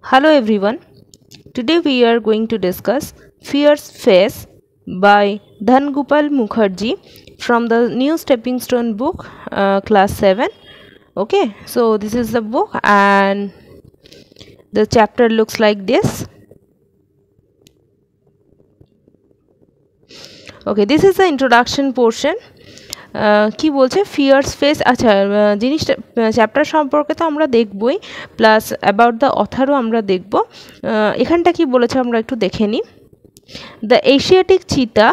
Hello everyone. Today we are going to discuss Fierce Face by Dhangopal Mukherjee from the New Stepping Stone book, class 7. Okay, so this is the book and the chapter looks like this. Okay, this is the introduction portion. কি বলছে fierce face আচ্ছা জিনিসটা chapter সম্পর্কে তো আমরা দেখবই plus about the অথারও আমরা দেখব এখানটা কি বলেছে আমরা একটু দেখে নিই দ্য এশিয়াটিক চিতা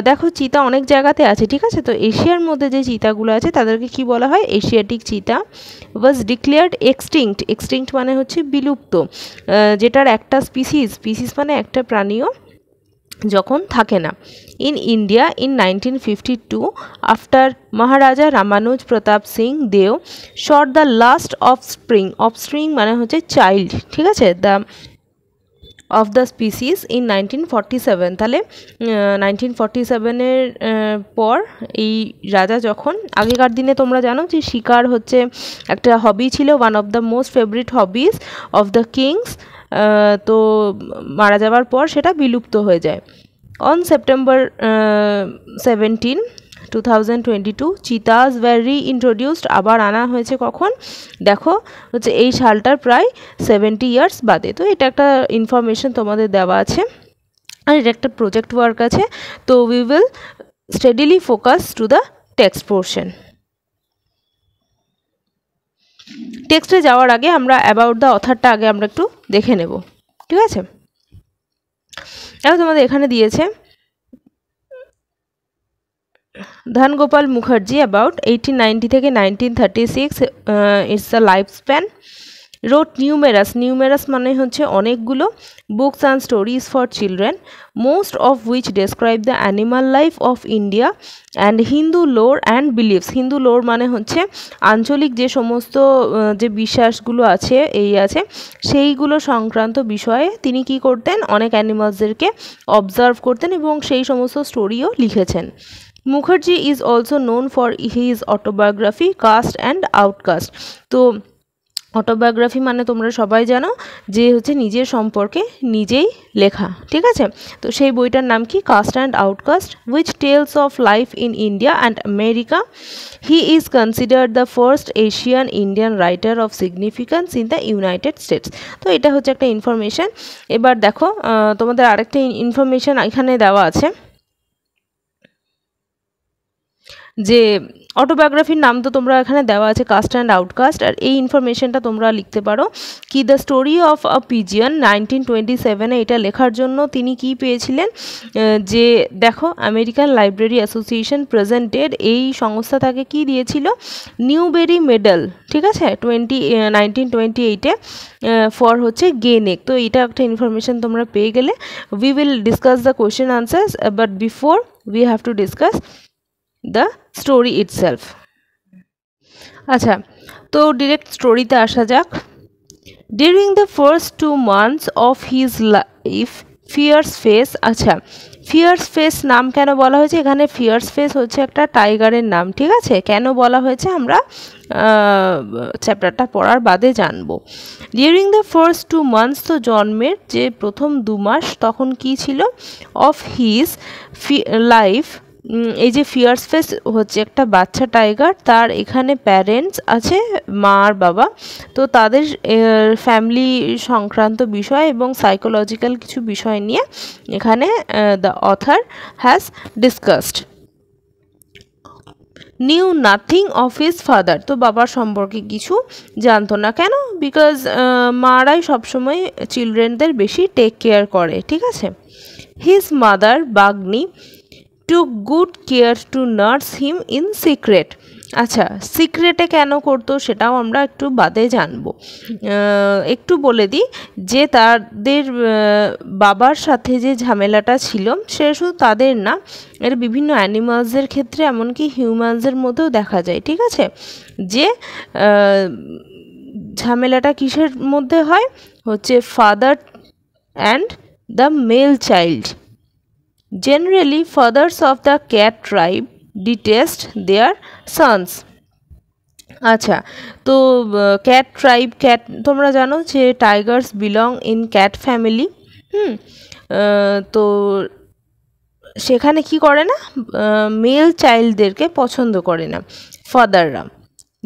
দেখো চিতা অনেক জায়গাতে আছে ঠিক আছে তো এশিয়ার মধ্যে যে চিতাগুলো আছে তাদেরকে কি বলা হয় এশিয়াটিক চিতা ওয়াজ ডিক্লেয়ার্ড এক্সটিংক্ট মানে হচ্ছে বিলুপ্ত যেটার একটা স্পিসিস মানে একটা প্রাণীও যখন থাকে না in India in 1952 after Maharaja Ramanuj Pratap Singh Deo shot the last offspring মানে হচ্ছে চাইল্ড ঠিক আছে the of the species in 1947 তাহলে 1947-এর পর এই রাজা যখন আগেকার দিনে তোমরা জানো যে শিকার হচ্ছে একটা হবি ছিল one of the most favourite hobbies of the kings তো মারা যাওয়ার পর সেটা বিলুপ্ত হয়ে যায় on September 17 2022 cheetahs were reintroduced আবার আনা হয়েছে কখন দেখো হচ্ছে এই সালটার প্রায় 70 ইয়ার্স বাদে তো এটা একটা ইনফরমেশন তোমাদের দেওয়া আছে আর এটা একটা প্রজেক্ট ওয়ার্ক আছে তো we will steadily focus to the text portion টেক্সটে যাওয়ার আগে আমরা অ্যাবাউট দ্য অথারটা আগে আমরা একটু দেখে নেব ঠিক আছে এখন তোমাদের এখানে দিয়েছে ধনগোপাল মুখার্জি অ্যাবাউট 1890 থেকে 1936 it's the life span wrote numerous মানে হচ্ছে অনেকগুলো books and stories for children most of which describe the animal life of India and Hindu lore and beliefs Hindu lore মানে হচ্ছে আঞ্চলিক যে সমস্ত যে বিশ্বাসগুলো আছে এই আছে সেইগুলো সংক্রান্ত বিষয়ে তিনি কি করতেন অনেক অ্যানিমালসদেরকে অবজার্ভ করতেন এবং সেই সমস্ত স্টোরিও লিখেছেন Mukherjee is also known for his autobiography Caste and Outcast তো অটোবায়োগ্রাফি মানে তোমরা সবাই জানো যে হচ্ছে নিজের সম্পর্কে নিজেই লেখা ঠিক আছে তো সেই বইটার নাম কি caste and outcast which tells of life in India and America he is considered the first Asian Indian writer of significance in the United States তো এটা হচ্ছে একটা ইনফরমেশন এবার দেখো তোমাদের আরেকটা ইনফরমেশন এখানে দেওয়া আছে যে অটোবায়োগ্রাফির নাম তো তোমরা এখানে দেওয়া আছে কাস্ট অ্যান্ড আউটকাস্ট আর এই ইনফরমেশনটা তোমরা লিখতে পারো কি the story of a pigeon 1927-এ এটা লেখার জন্য তিনি কি পেয়েছিলেন যে দেখো আমেরিকান লাইব্রেরি অ্যাসোসিয়েশন প্রেজেন্টেড এই সংস্থা তাকে কি দিয়েছিল নিউবেরি মেডেল ঠিক আছে 1928-এ ফর হচ্ছে গেনেক তো এটা একটা ইনফরমেশন তোমরা পেয়ে গেলে we will discuss the question answers but before we have to discuss the story itself আচ্ছা তো ডিরেক্ট স্টোরিতে আসা যাক during the first 2 months of his life fierce face আচ্ছা ফিয়ার্স ফেস নাম কেন বলা হয়েছে এখানে ফিয়ার্স ফেস হচ্ছে একটা টাইগারের নাম ঠিক আছে কেন বলা হয়েছে আমরা চ্যাপ্টারটা পড়ার বাদে জানবো ডিউরিং দ্য ফার্স্ট 2 months তো জন্মের যে প্রথম 2 মাস তখন কি ছিল অফ হিজ লাইফ এই যে ফিয়ার্স ফেস হচ্ছে একটা বাচ্চা টাইগার তার এখানে প্যারেন্টস আছে মা আর বাবা তো তাদের ফ্যামিলি সংক্রান্ত বিষয় এবং সাইকোলজিক্যাল কিছু বিষয় নিয়ে এখানে the author has discussed new nothing of his father তো বাবার সম্পর্কে কিছু জানতো না কেন বিকজ মারাই সবসময় চিলড্রেনদের বেশি টেক কেয়ার করে ঠিক আছে his mother Bagni took good care to nurse him in secret আচ্ছা সিক্রেটে কেন করতো সেটাও আমরা একটু বাদে জানবো একটু বলে দিই যে তাদের বাবার সাথে যে ঝামেলাটা ছিল সে শুধু তাদের না এর বিভিন্ন অ্যানিমালসের ক্ষেত্রে এমনকি হিউম্যানসের মধ্যেও দেখা যায় ঠিক আছে যে ঝামেলাটা কিসের মধ্যে হয় হচ্ছে father and the male child Generally, fathers of the cat tribe detest their sons. আচ্ছা, তো ক্যাট ট্রাইব, ক্যাট তোমরা জানো যে tigers belong in cat family. হুম তো সেখানে কি করে না, মেল চাইল্ডদেরকে পছন্দ করে না ফাদাররা,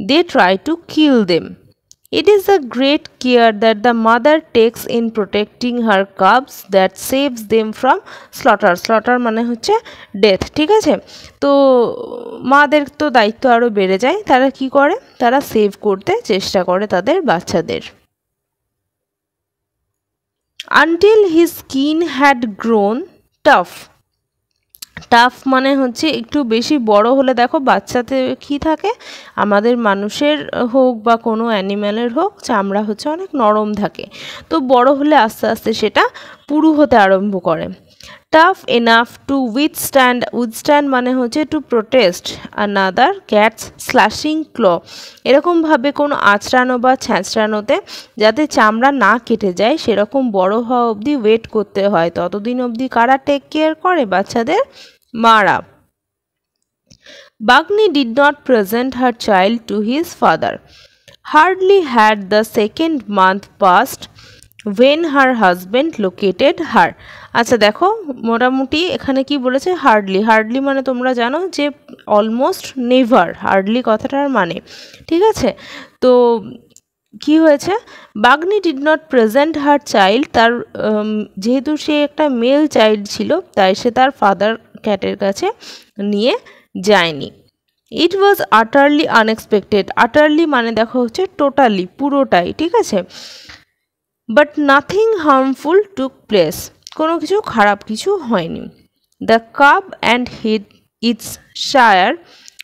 they try to kill them. It is a great care that the mother takes in protecting her cubs that saves them from slaughter. Slaughter মানে হচ্ছে ডেথ, ঠিক আছে। তো মাদের তো দায়িত্ব আরও বেড়ে যায়, তারা কি করে, তারা সেভ করতে চেষ্টা করে তাদের বাচ্চাদের। Until his skin had grown tough. Tough মানে হচ্ছে একটু বেশি বড় হলে, দেখো বাচ্চাতে কি থাকে, আমাদের মানুষের হোক বা কোনো অ্যানিম্যালের হোক, চামড়া হচ্ছে অনেক নরম থাকে, তো বড় হলে আস্তে আস্তে সেটা পুরু হতে আরম্ভ করে। টাফ এনাফ টু উইথস্ট্যান্ড মানে হচ্ছে টু প্রোটেস্ট আনাদার ক্যাটস স্ল্যাশিং ক্ল, এরকমভাবে কোনো আঁচড়ানো বা ছ্যাঁচড়ানোতে যাতে চামড়া না কেটে যায় সেরকম বড় হওয়া অবধি ওয়েট করতে হয়, ততদিন অবধি কারা টেক কেয়ার করে, বাচ্চাদের মারা। Bagni did not present her child to his father. Hardly had the second month passed when her husband located her. আচ্ছা দেখো, মোটামুটি এখানে কি বলেছে, হার্ডলি মানে তোমরা জানো যে অলমোস্ট নেভার, হার্ডলি কথাটার মানে, ঠিক আছে। তো কি হয়েছে, Bagni did not present her child, তার যেহেতু সে একটা মেল চাইল্ড ছিল তাই সে তার ফাদার ক্যাটের কাছে নিয়ে যায়নি। ইট ওয়াজ আটারলি আনএক্সপেক্টেড, আটারলি মানে দেখো হচ্ছে টোটালি, পুরোটাই, ঠিক আছে। But nothing harmful took place, কোনো কিছু খারাপ কিছু হয়নি। The cub and hid its shire,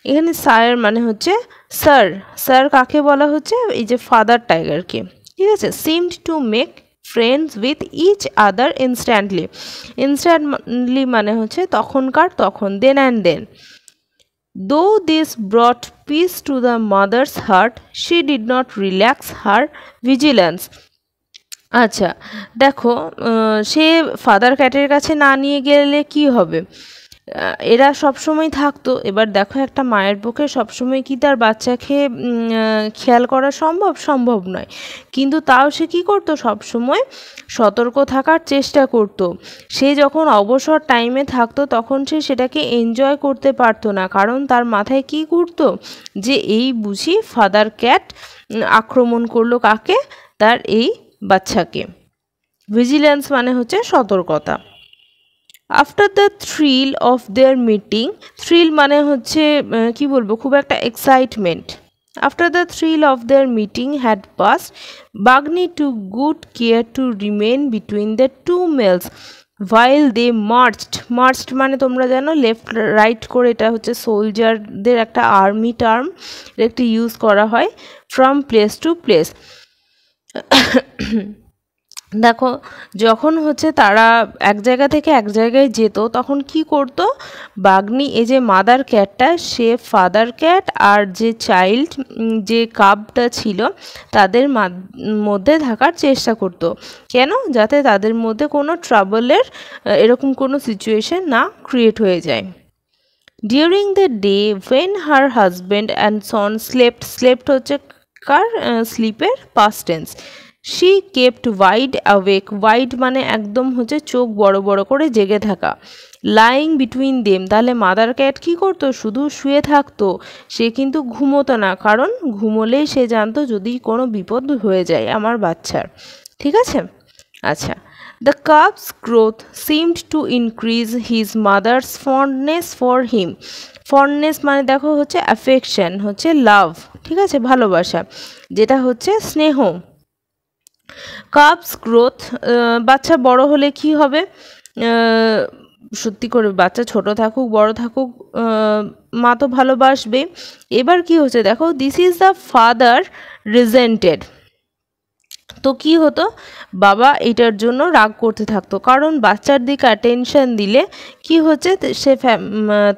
এখানে শায়ার মানে হচ্ছে স্যার, স্যার কাকে বলা হচ্ছে, এই যে ফাদার টাইগারকে, ঠিক আছে। Seemed to make friends with each other instantly মানে হচ্ছে তখনকার তখন, then and then. Though this brought peace to the mother's heart, she did not relax her vigilance. আচ্ছা দেখো, সে ফাদার ক্যাটের কাছে না নিয়ে গেলে কি হবে, এরা সবসময় থাকতো, এবার দেখো একটা মায়ের পক্ষে সবসময় কি তার বাচ্চাকে খেয়াল করা সম্ভব নয়, কিন্তু তাও সে কী করতো, সবসময় সতর্ক থাকার চেষ্টা করতো। সে যখন অবসর টাইমে থাকতো তখন সে সেটাকে এনজয় করতে পারতো না, কারণ তার মাথায় কি ঘুরতো, যে এই বুঝি ফাদার ক্যাট আক্রমণ করলো কাকে, তার এই বাচ্চাকে। ভিজিলেন্স মানে হচ্ছে সতর্কতা। After the thrill of their meeting, thrill মানে হচ্ছে কি বলবো, খুব একটা excitement. After the thrill of their meeting had passed, Bagni to good care to remain between the two males while they marched মানে তোমরা জানো লেফট রাইট করে, এটা হচ্ছে সোলজারদের একটা আর্মি টার্ম, এটা একটা ইউজ করা হয়, ফ্রম প্লেস টু প্লেস। দেখো যখন হচ্ছে তারা এক জায়গা থেকে এক জায়গায় যেত তখন কি করতো, বাগনি এই যে মাদার ক্যাটটা, সে ফাদার ক্যাট আর যে চাইল্ড যে কাবটা ছিল তাদের মধ্যে থাকার চেষ্টা করত, কেন, যাতে তাদের মধ্যে কোনো ট্রাবলের এরকম কোনো সিচুয়েশন না ক্রিয়েট হয়ে যায়। During the day when her husband and son slept হচ্ছে কার, স্লিপের past tense. She kept wide awake, wide মানে একদম হচ্ছে চোখ বড় বড় করে জেগে থাকা। লাইং বিটুইন দেম, তাহলে মাদার ক্যাট কী করতো, শুধু শুয়ে থাকতো, সে কিন্তু ঘুমোতো না, কারণ ঘুমোলেই সে জানতো যদি কোনো বিপদ হয়ে যায় আমার বাচ্চার, ঠিক আছে। আচ্ছা, the cubs growth seemed to increase his mother's fondness for him. Fondness মানে দেখো হচ্ছে অ্যাফেকশন, হচ্ছে লাভ, ঠিক আছে, ভালোবাসা, যেটা হচ্ছে স্নেহ। কাবস গ্রোথ, বাচ্চা বড় হলে কি হবে, সত্যি করে বাচ্চা ছোট থাকুক বড় থাকুক মা তো ভালোবাসবে। এবার কি হচ্ছে দেখো, দিস ইজ দ্য ফাদার রিজেন্টেড, তো কি হতো, বাবা এটার জন্য রাগ করতে থাকতো, কারণ বাচ্চার দিকে অ্যাটেনশন দিলে কি হচ্ছে, সে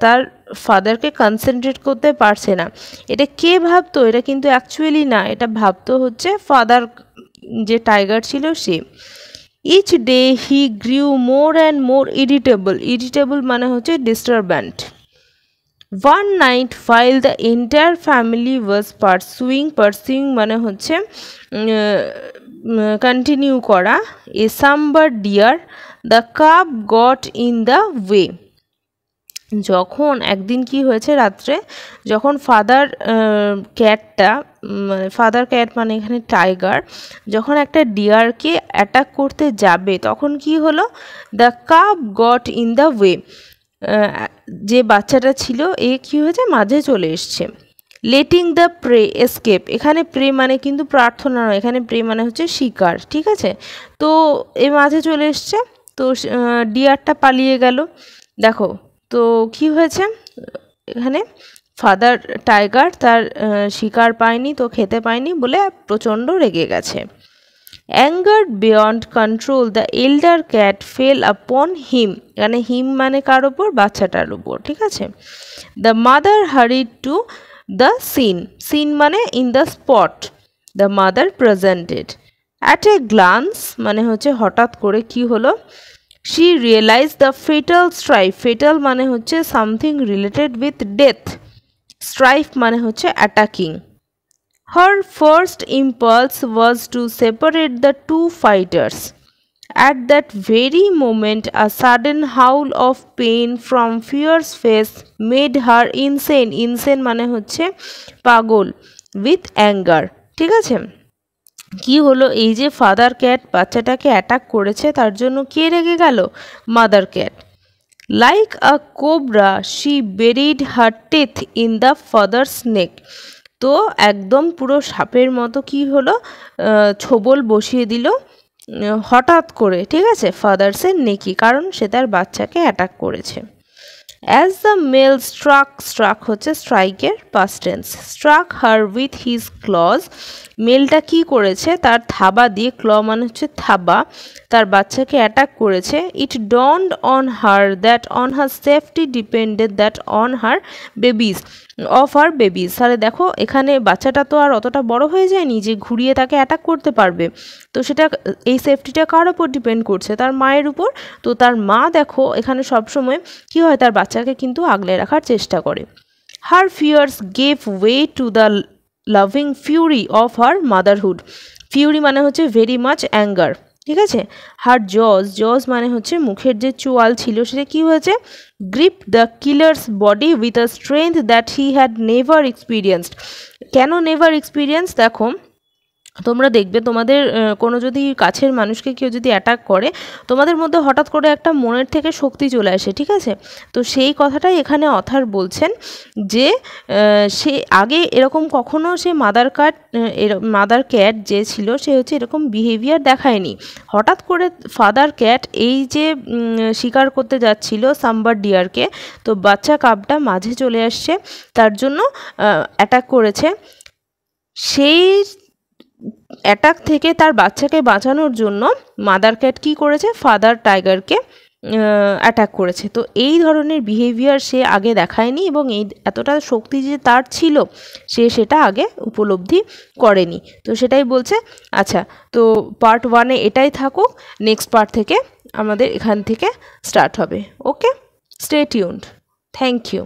তার ফাদারকে কনসেন্ট্রেট করতে পারছে না। এটা কে ভাবতো, এটা কিন্তু অ্যাকচুয়ালি না, এটা ভাবতো হচ্ছে ফাদার যে টাইগার ছিল সে। Each day he grew more and more irritable মানে হচ্ছে ডিস্টারব্যান্ট। One night while the entire family was pursuing মানে হচ্ছে কন্টিনিউ করা, a somber deer, the cub got in the way. যখন একদিন কি হয়েছে রাত্রে, যখন ফাদার ক্যাট মানে এখানে টাইগার, যখন একটা ডিয়ারকে অ্যাটাক করতে যাবে তখন কি হলো, the cub got in the way, যে বাচ্চাটা ছিল এ কি হয়েছে মাঝে চলে এসছে। লেটিং দ্য প্রে এসকেপ, এখানে প্রে মানে কিন্তু প্রার্থনা নয়, এখানে প্রে মানে হচ্ছে শিকার, ঠিক আছে। তো এ মাঝে চলে এসছে, তো ডিয়ারটা পালিয়ে গেল। দেখো তো কি হয়েছে এখানে, ফাদার টাইগার তার শিকার পায়নি, তো খেতে পায়নি বলে প্রচণ্ড রেগে গেছে। Angered beyond control, the elder cat fell upon him, এখানে হিম মানে কার ওপর, বাচ্চাটার উপর, ঠিক আছে। The mother hurried to the scene মানে in the spot, the mother presented. At a glance মানে হচ্ছে হঠাৎ করে কি হলো, she realized the fatal strife, fatal মানে হচ্ছে something related with death, strife মানে হচ্ছে attacking. Her first impulse was to separate the two fighters. At that very moment, a sudden howl of pain from Fear's face made her insane. Insane মানে হচ্ছে পাগল, with anger, ঠিক আছে। কি হলো, এই যে ফাদার ক্যাট বাচ্চাটাকে অ্যাটাক করেছে তার জন্য কে রেগে গেল, mother cat. Like a cobra she buried her teeth in the father's neck, তো একদম পুরো সাপের মতো কি হলো, ছোবল বসিয়ে দিল হঠাৎ করে, ঠিক আছে, ফাদার্সের নেকি, কারণ সে তার বাচ্চাকে অ্যাটাক করেছে। As the male struck হচ্ছে স্ট্রাইকের past tense, struck her with his claws, মেলটা কি করেছে, তার থাবা দিয়ে, ক্ল মানে হচ্ছে থাবা, তার বাচ্চাকে অ্যাটাক করেছে। It dawned on her that on her safety depended that on her babies, of her babies. তাহলে দেখো এখানে বাচ্চাটা তো আর অতটা বড় হয়ে যায়নি যে ঘুরিয়ে তাকে অ্যাটাক করতে পারবে, তো সেটা এই সেফটিটা কার উপর ডিপেন্ড করছে, তার মায়ের উপর। তো তার মা দেখো এখানে সবসময় কি হয়, তার বাচ্চাকে কিন্তু আগলে রাখার চেষ্টা করে। Her fears gave way to the loving fury of her motherhood. Fury মানে হচ্ছে very much anger, ঠিক আছে। হার জজ মানে হচ্ছে মুখের যে চোয়াল ছিল সেটা কি হয়েছে, grip the killer's body with a strength that he had never experienced. কেন নেভার এক্সপিরিয়েন্স, দেখো তোমরা দেখবে তোমাদের কোনো যদি কাছের মানুষকে কেউ যদি অ্যাটাক করে, তোমাদের মধ্যে হঠাৎ করে একটা মনের থেকে শক্তি চলে আসে, ঠিক আছে। তো সেই কথাটাই এখানে অথার বলছেন যে সে আগে এরকম কখনো সে মাদার ক্যাট যে ছিল সে হচ্ছে এরকম বিহেভিয়ার দেখায়নি। হঠাৎ করে ফাদার ক্যাট এই যে শিকার করতে যাচ্ছিল সাম্বার ডিয়ারকে, তো বাচ্চা কাপটা মাঝে চলে আসছে, তার জন্য অ্যাটাক করেছে। সেই অ্যাটাক থেকে তার বাচ্চাকে বাঁচানোর জন্য মাদার ক্যাট কী করেছে, ফাদার টাইগারকে অ্যাটাক করেছে। তো এই ধরনের বিহেভিয়ার সে আগে দেখায়নি এবং এই এতটা শক্তি যে তার ছিল সে সেটা আগে উপলব্ধি করেনি। তো সেটাই বলছে। আচ্ছা, তো পার্ট 1-এ এটাই থাকুক, নেক্সট পার্ট থেকে আমাদের এখান থেকে স্টার্ট হবে। ওকে, স্টে টিউনড, থ্যাংক ইউ।